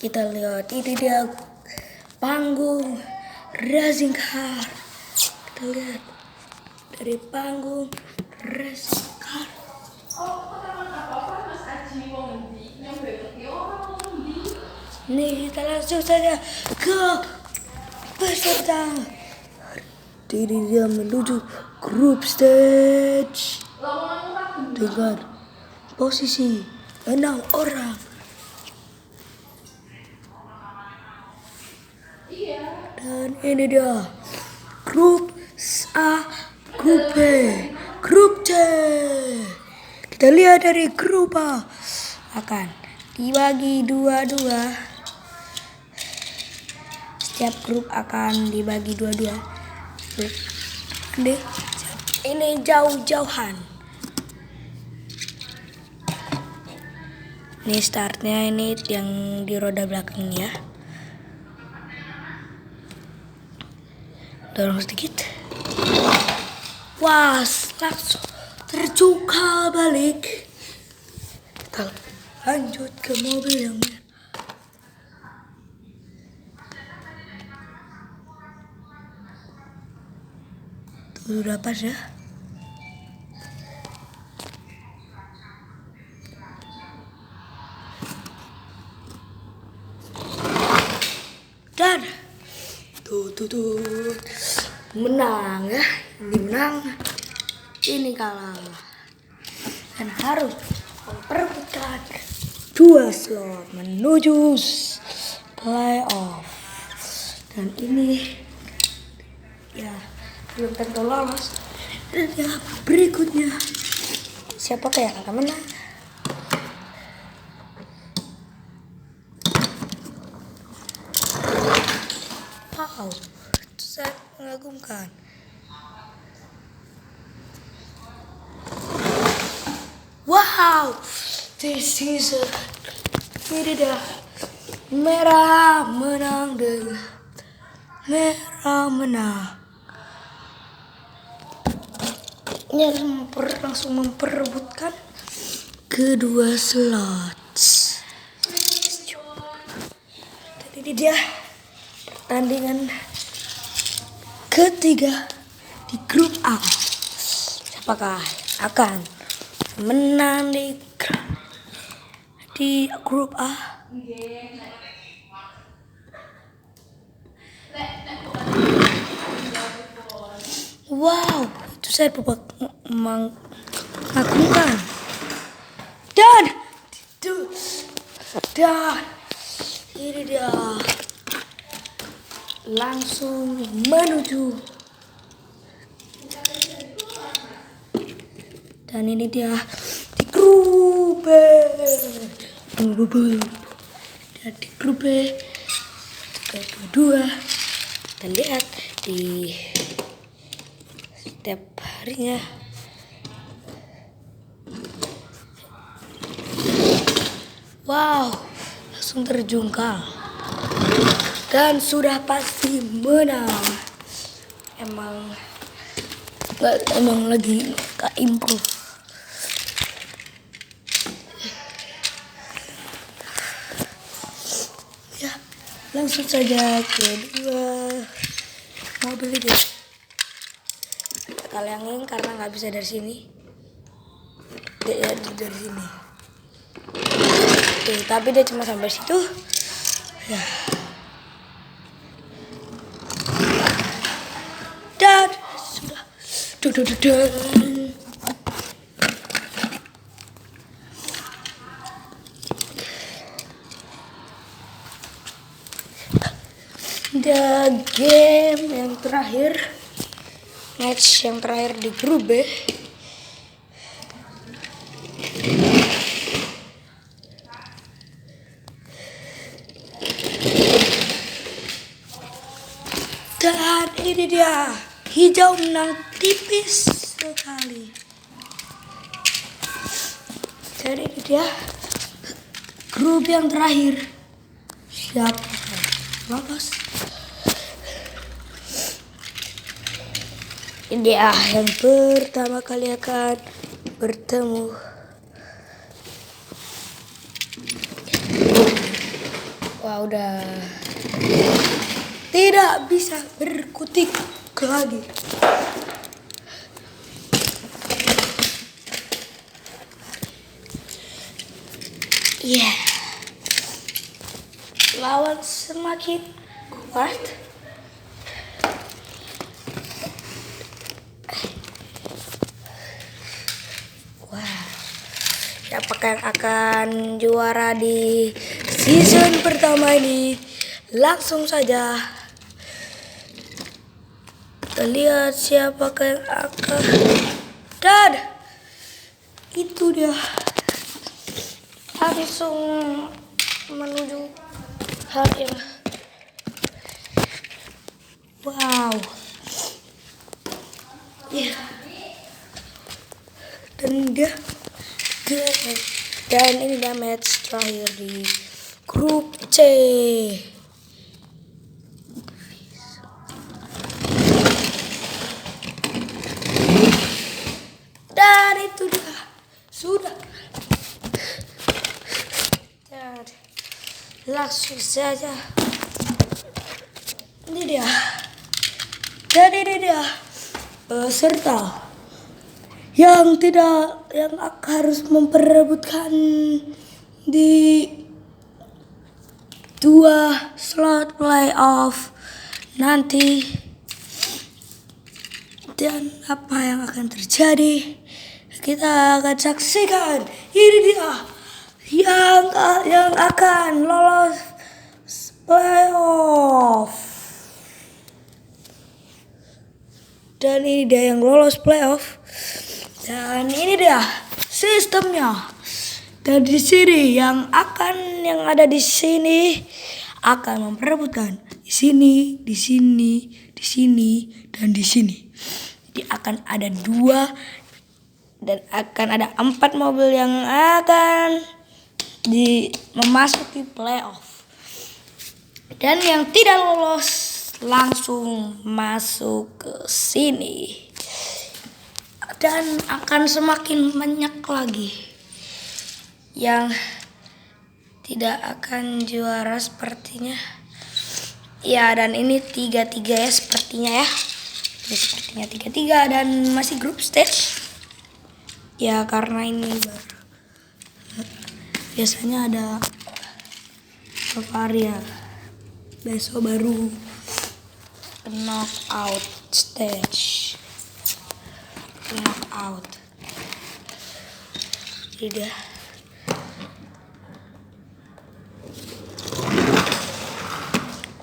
Kita lihat ini dia panggung Racing Car. Kita lihat dari panggung Racing Car. Nih kita langsung saja ke peserta. Ini dia menuju grup stage dengan posisi 6 orang. Dan ini dia grup A, grup B, grup C. Kita lihat dari grup A akan dibagi dua-dua. Setiap grup akan dibagi dua-dua. Ini jauh-jauhan. Ini startnya, ini yang di roda belakangnya. Dorong sedikit. Wah, langsung terjungkal balik. Kita lanjut ke mobil yang merah. Tuh, udah pas ya. Dan tuh menang ya. Ini menang, ini kalah. Dan harus memperebutkan 2 slot menuju playoff. Dan ini ya belum tentu lolos. Dan ya berikutnya siapakah yang akan menang? Wow, itu sangat mengagumkan. Wow, this is ini dah merah menang dengan merah menang. Ini langsung memperebutkan kedua slot. Dan ini dia pertandingan ketiga di grup A. Siapakah akan menang di grup A? Wow, itu saya mengagumkan. Dan ini dia langsung menuju. Dan ini dia di grup B. Dan di grup B kedua kita lihat di setiap harinya. Wow, langsung terjungkal. Dan sudah pasti menang. Emang lagi gak improve. Ya, langsung saja ke dua mobil itu. Kita kalengin karena nggak bisa dari sini. Dia dari sini. Tuh, tapi dia cuma sampai situ. Ya. Dan sudah. The game yang terakhir, match yang terakhir di grup B. Dan ini dia, hijau menang tipis sekali. Jadi ini dia grup yang terakhir. Siapa lolos? Ini dia yang pertama kali akan bertemu. Wah, udah tidak bisa berkutik lagi. Yeah. Lawan semakin kuat. Wah, siapakah yang akan juara di season pertama ini? Langsung saja kita lihat siapakah yang akan. Dan itu dia langsung menuju hal yang wow. Ya. Dan ini dia match terakhir di grup C. Dan itu dia sudah. Dan langsung saja ini dia. Dan ini dia peserta yang harus memperebutkan di 2 slot playoff nanti. Dan apa yang akan terjadi kita akan saksikan. Ini dia yang akan lolos playoff. Dan ini dia yang lolos playoff. Dan ini dia sistemnya. Dan di sini yang ada di sini akan memperebutkan di sini, di sini, di sini, dan di sini. Jadi akan ada 2 dan akan ada 4 mobil yang akan memasuki playoff. Dan yang tidak lolos langsung masuk ke sini. Dan akan semakin banyak lagi yang tidak akan juara sepertinya. Ya, dan ini 3-3 ya sepertinya ya. Ini sepertinya 3-3 dan masih grup stage. Ya, karena ini baru. Biasanya ada Bavaria. Besok baru knockout stage. Knockout. Tidak.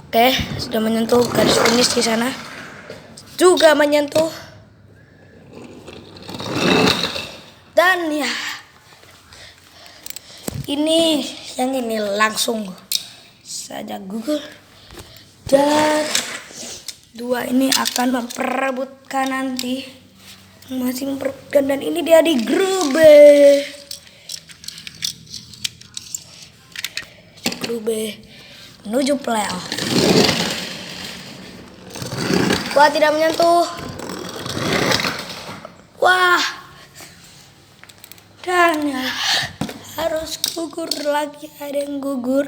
Oke, sudah menyentuh garis finish di sana. Juga menyentuh. Dan ya, ini langsung saja gugur. Dan 2 ini akan memperebutkan nanti. Masih memperebutkan, dan ini dia di grup B. Grup B menuju playoff. Wah, tidak menyentuh. Wah. Dan ya, harus gugur lagi, ada yang gugur.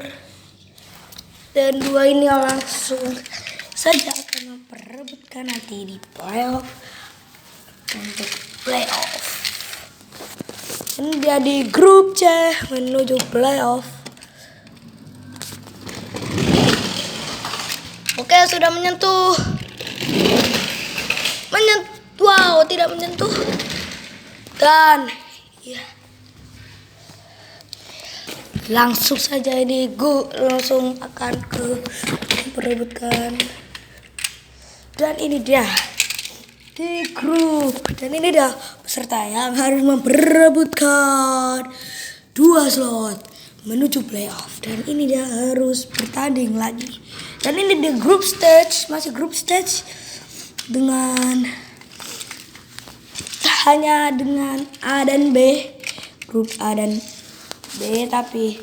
Dan 2 ini langsung saja akan memperebutkan nanti di playoff. Untuk playoff. Ini dia di grup C menuju playoff. Oke, sudah menyentuh. Wow, tidak menyentuh. Dan ya, langsung saja ini langsung akan memperebutkan. Dan ini dia di grup. Dan ini dia peserta yang harus memperebutkan 2 slot menuju playoff. Dan ini dia harus bertanding lagi. Dan ini di grup stage, masih grup stage hanya dengan A dan B, grup A dan B, tapi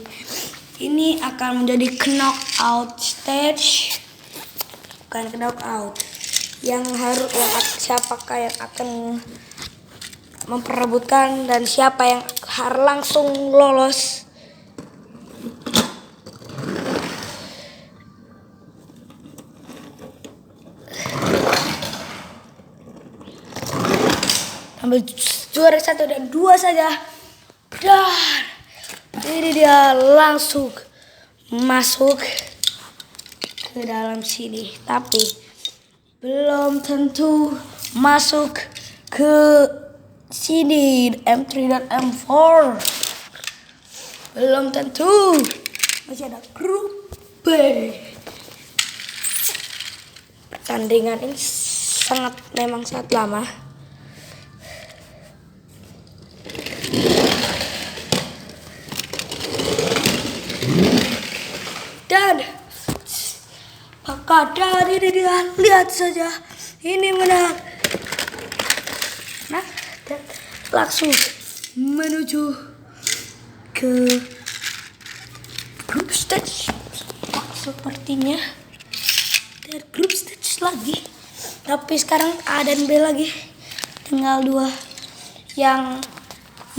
ini akan menjadi knockout stage, bukan knockout. Siapakah yang akan memperebutkan dan siapa yang harus langsung lolos. ambil juara 1 dan 2 saja. Dan ini dia langsung masuk ke dalam sini. Tapi belum tentu masuk ke sini M3 dan M4. Belum tentu. Masih ada grup B. Pertandingan ini memang sangat lama. Dan maka dari dia lihat saja ini menang. Nah, dan langsung menuju ke grup stage sepertinya. Dan grup stage lagi. Tapi sekarang A dan B lagi. Tinggal 2.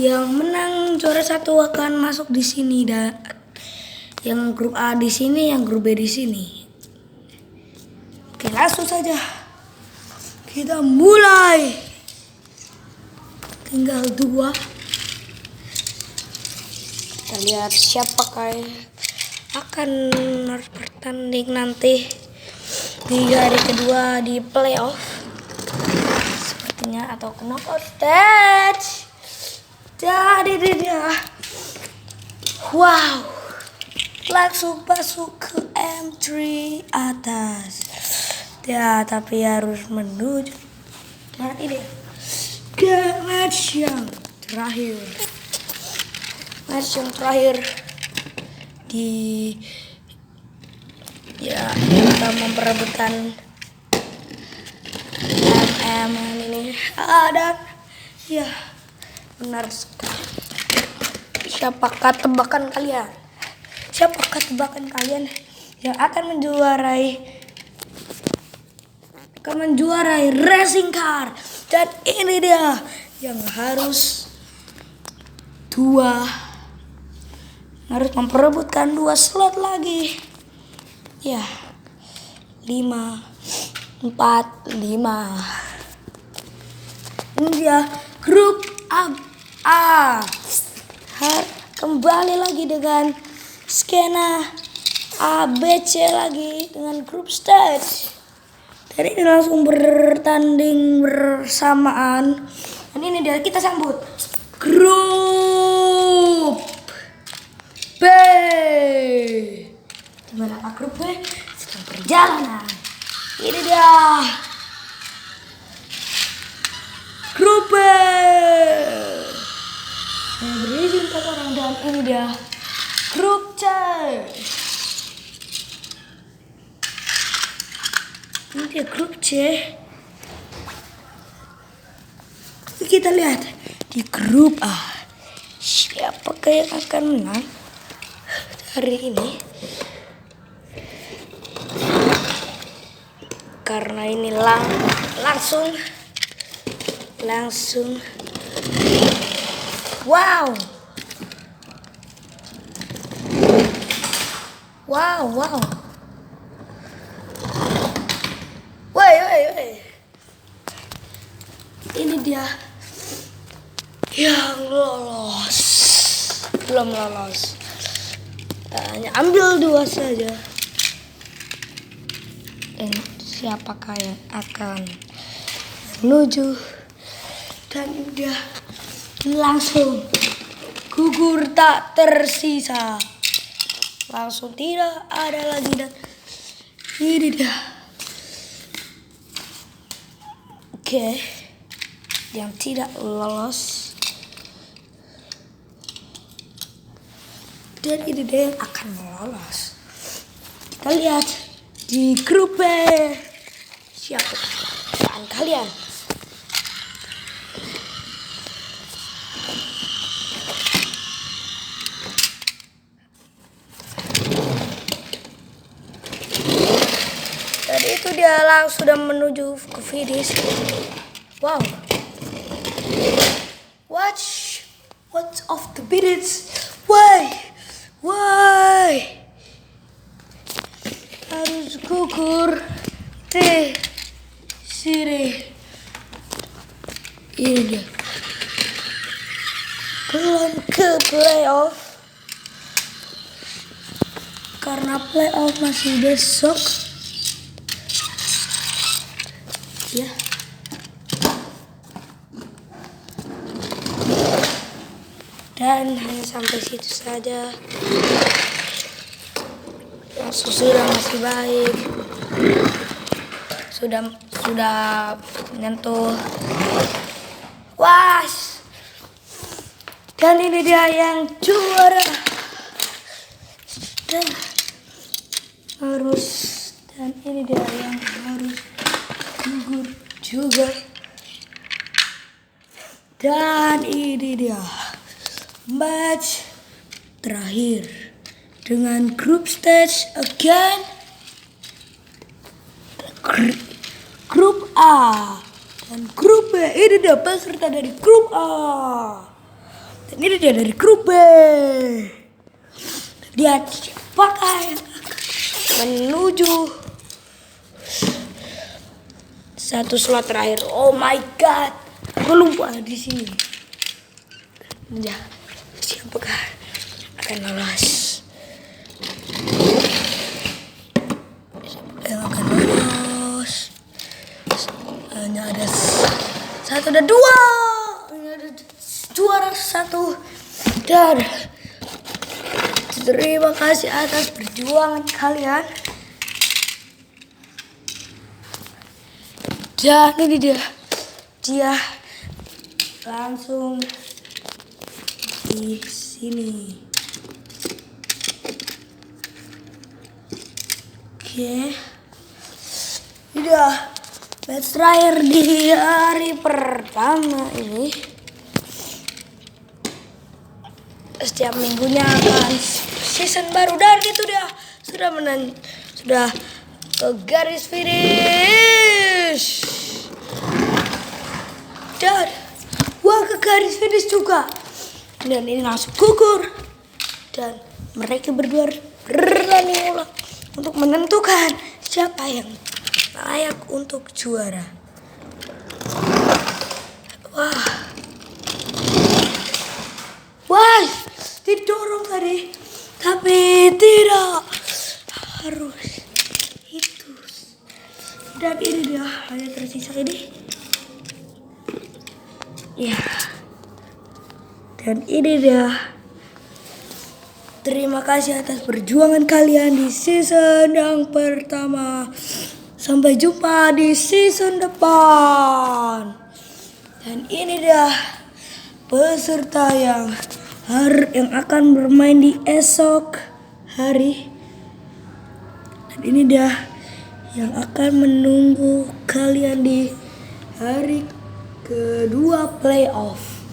Yang menang juara 1 akan masuk di sini, dan yang grup A di sini, yang grup B di sini. Oke, langsung saja kita mulai. Tinggal 2. Kita lihat siapakah akan bertanding nanti di hari kedua di playoff sepertinya, atau ke knockout stage. Jadi dia, wow, langsung masuk ke M3 atas. Ya, tapi harus menuju dan ini ke match yang terakhir. Match yang terakhir kita memperebutkan MM ini. Dan ya, benar sekali. Siapakah tebakan kalian? Siapakah tebakan kalian yang akan menjuarai racing car? Dan ini dia yang harus memperebutkan 2 slot lagi. Ya, 5, 4, 5. Ini dia grup A. Kembali lagi dengan skena A, B, C lagi dengan grup stage. Dan ini langsung bertanding bersamaan. Dan ini dia, kita sambut grup B. Gimana Pak, grup B sedang perjalanan. Ini dia grup B. Saya berizin 4 orang, dan ini dia grup C. Ini dia grup C. Kita lihat di grup A, siapakah yang akan menang hari ini? Karena ini langsung wow. Woi. Ini dia yang lolos. Belum lolos. Hanya ambil 2 saja. Siapakah yang akan menuju? Dan dia langsung gugur tak tersisa. Langsung tidak ada lagi, dan ini dia. Oke, yang tidak lolos. Dan ini dia yang akan lolos. Kita lihat di grup B. Siapa kalian? Tadi itu dia sudah menuju ke finish. Wow. What's of the minutes? Why? Harus gugur di sini. Ini dia. karena playoff masih besok. Ya. Dan hanya sampai situ saja. Sudah masih baik. Sudah menyentuh. Was. Dan ini dia yang juara. Dan ini dia yang harus gugur juga. Dan ini dia match terakhir dengan group stage again. Grup A dan grup B. Ini dia peserta dari grup A. Dan ini dia dari grup B. Dia pakai menuju satu slot terakhir. Oh my god, aku lupa di sini. Ya, siapakah akan lolos? Siapa yang akan lolos? Hanya ada satu dan dua. Hanya ada juara satu. Dan terima kasih atas perjuangan kalian. Dan ini dia langsung di sini. Oke. Udah match terakhir di hari pertama ini. Setiap minggunya akan season baru dan itu dia sudah ke garis finish. Dan ke garis finish juga. Dan ini langsung gugur. Dan mereka berdua bertanding ulang untuk menentukan siapa yang layak untuk juara. Wah, didorong tadi, tapi tidak harus itu. Dan ini dia hanya tersisa ini. Ya. Dan ini dia. Terima kasih atas perjuangan kalian di season yang pertama. Sampai jumpa di season depan. Dan ini dia peserta yang akan bermain di esok hari. Dan ini dia yang akan menunggu kalian di hari kedua playoff.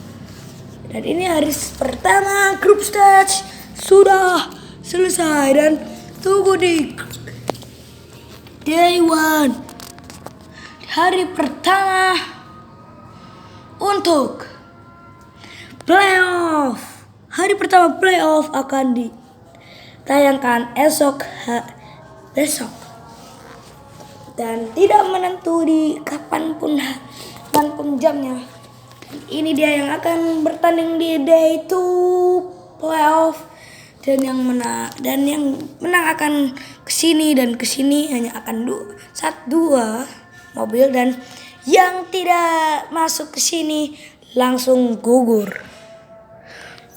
Dan ini hari pertama group stage sudah selesai dan tunggu di day 1 hari pertama untuk playoff. Hari pertama playoff akan ditayangkan besok dan tidak menentu di kapanpun jamnya. Ini dia yang akan bertanding di day 2 playoff dan yang menang akan kesini dan kesini hanya akan dua mobil dan yang tidak masuk ke sini langsung gugur.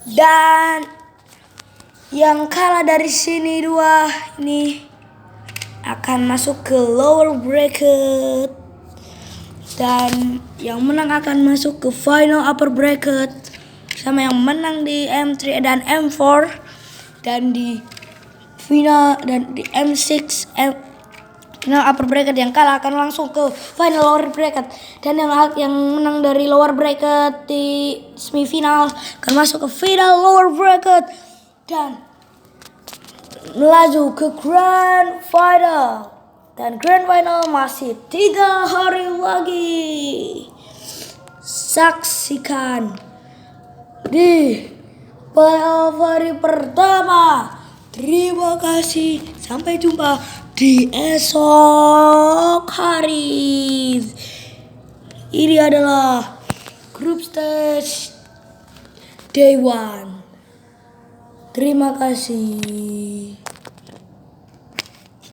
Dan yang kalah dari sini dua ini akan masuk ke lower bracket. Dan yang menang akan masuk ke final upper bracket sama yang menang di M3 dan M4 dan di final dan di M6 final upper bracket yang kalah akan langsung ke final lower bracket dan yang menang dari lower bracket di semifinal akan masuk ke final lower bracket dan melaju ke grand final. Dan grand final masih 3 hari lagi. Saksikan di playoff hari pertama. Terima kasih. Sampai jumpa di esok hari. Ini adalah group stage day 1. Terima kasih.